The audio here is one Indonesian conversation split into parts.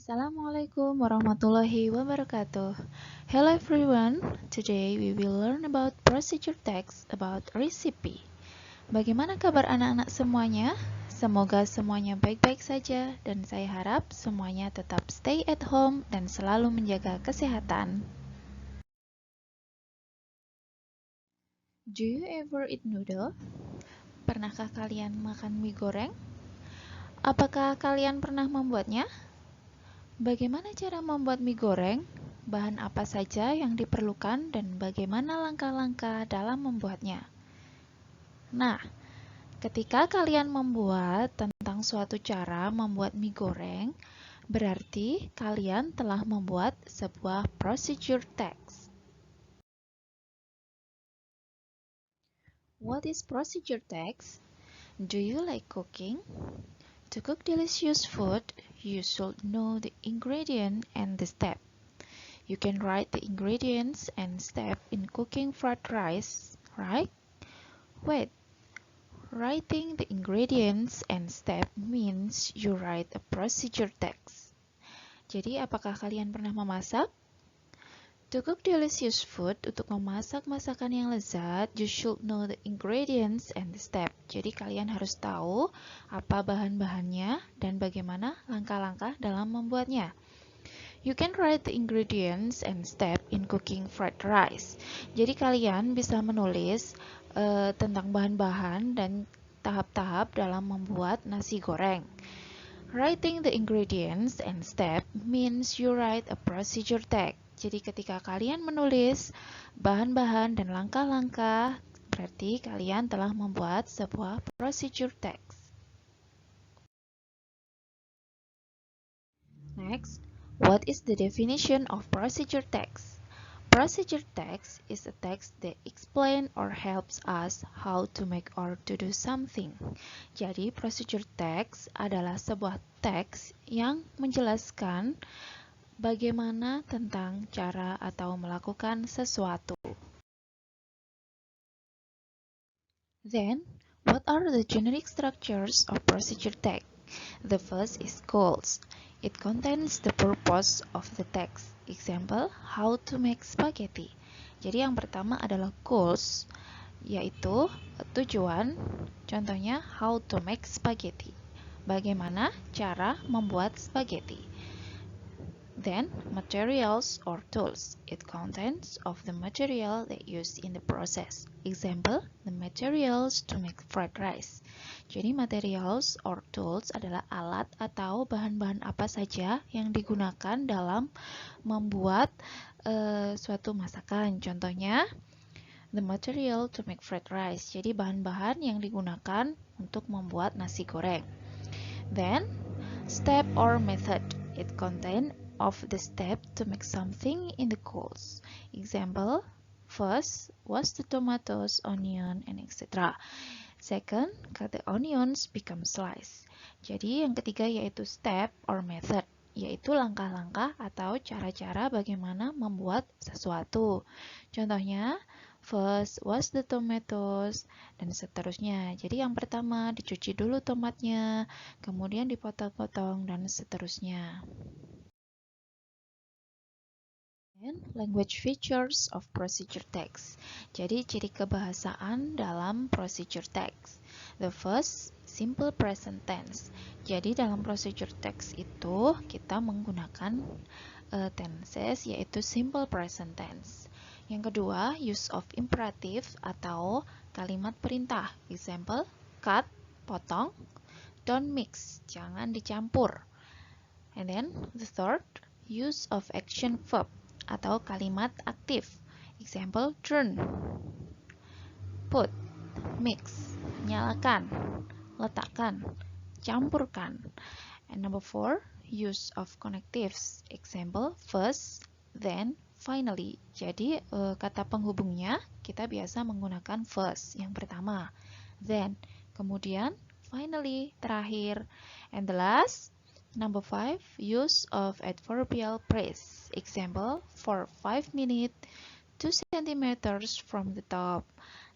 Assalamualaikum warahmatullahi wabarakatuh. Hello everyone. Today we will learn about procedure text about recipe. Bagaimana kabar anak-anak semuanya? Semoga semuanya baik-baik saja dan saya harap semuanya tetap stay at home dan selalu menjaga kesehatan. Do you ever eat noodle? Pernahkah kalian makan mie goreng? Apakah kalian pernah membuatnya? Bagaimana cara membuat mie goreng? Bahan apa saja yang diperlukan dan bagaimana langkah-langkah dalam membuatnya? Nah, ketika kalian membuat tentang suatu cara membuat mie goreng, berarti kalian telah membuat sebuah procedure text. What is procedure text? Do you like cooking? To cook delicious food, you should know the ingredient and the step. You can write the ingredients and step in cooking fried rice, right? Wait, writing the ingredients and step means you write a procedure text. Jadi, apakah kalian pernah memasak? To cook delicious food, untuk memasak masakan yang lezat, you should know the ingredients and the step. Jadi, kalian harus tahu apa bahan-bahannya dan bagaimana langkah-langkah dalam membuatnya. You can write the ingredients and step in cooking fried rice. Jadi kalian bisa menulis tentang bahan-bahan dan tahap-tahap dalam membuat nasi goreng. Writing the ingredients and step means you write a procedure text. Jadi ketika kalian menulis bahan-bahan dan langkah-langkah, berarti kalian telah membuat sebuah procedure text. Next, what is the definition of procedure text? Procedure text is a text that explains or helps us how to make or to do something. Jadi, procedure text adalah sebuah teks yang menjelaskan bagaimana tentang cara atau melakukan sesuatu. Then, what are the generic structures of procedure text? The first is goals. It contains the purpose of the text. Example, how to make spaghetti. Jadi yang pertama adalah goals, yaitu tujuan. Contohnya, how to make spaghetti. Bagaimana cara membuat spaghetti. Then, materials or tools. It contains of the material that used in the process. Example, the materials to make fried rice. Jadi, materials or tools adalah alat atau bahan-bahan apa saja yang digunakan dalam membuat suatu masakan. Contohnya, the material to make fried rice. Jadi, bahan-bahan yang digunakan untuk membuat nasi goreng. Then, step or method. It contains of the step to make something in the goals. Example, first, wash the tomatoes, onion, and etc. Second, cut the onions become slice. Jadi yang ketiga yaitu step or method, yaitu langkah-langkah atau cara-cara bagaimana membuat sesuatu. Contohnya, first, wash the tomatoes, dan seterusnya. Jadi yang pertama, dicuci dulu tomatnya, kemudian dipotong-potong, dan seterusnya. Language features of procedure text. Jadi ciri kebahasaan dalam procedure text. The first, simple present tense. Jadi dalam procedure text itu kita menggunakan tenses yaitu simple present tense. Yang kedua, use of imperative atau kalimat perintah. Example, cut, potong, don't mix, jangan dicampur. And then the third, use of action verb atau kalimat aktif. Example, turn, put, mix, nyalakan, letakkan, campurkan. And number 4, use of connectives. Example, first, then, finally. Jadi kata penghubungnya kita biasa menggunakan first, yang pertama, then, kemudian, finally, terakhir. And the last, number 5, use of adverbial phrase. Example, for 5 minutes, 2 cm from the top.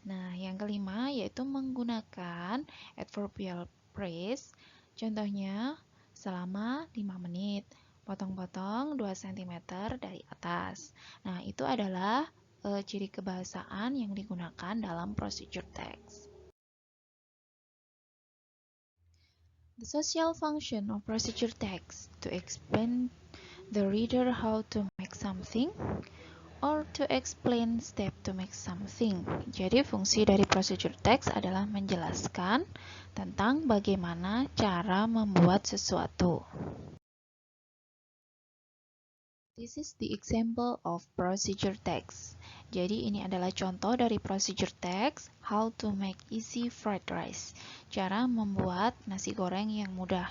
Nah, yang kelima yaitu menggunakan adverbial phrase. Contohnya, selama 5 menit, Potong-potong 2 cm dari atas. Nah, itu adalah ciri kebahasaan yang digunakan dalam procedure text. The social function of procedure text to explain the reader how to make something or to explain step to make something. Jadi fungsi dari procedure text adalah menjelaskan tentang bagaimana cara membuat sesuatu. This is the example of procedure text. Jadi ini adalah contoh dari procedure text, how to make easy fried rice. Cara membuat nasi goreng yang mudah.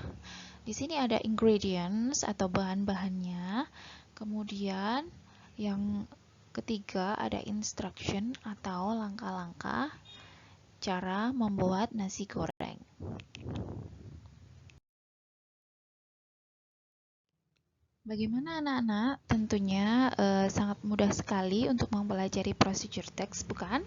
Di sini ada ingredients atau bahan-bahannya. Kemudian yang ketiga ada instruction atau langkah-langkah cara membuat nasi goreng. Bagaimana anak-anak? Tentunya sangat mudah sekali untuk mempelajari procedure text, bukan?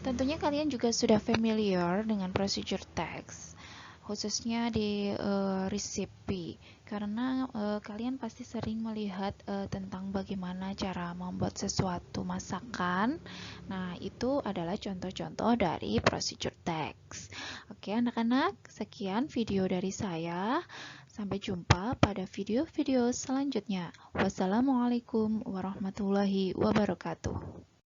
Tentunya kalian juga sudah familiar dengan procedure text, khususnya di resipi, karena kalian pasti sering melihat tentang bagaimana cara membuat sesuatu masakan. Nah, itu adalah contoh-contoh dari procedure text. Oke, anak-anak, sekian video dari saya. Sampai jumpa pada video-video selanjutnya. Wassalamualaikum warahmatullahi wabarakatuh.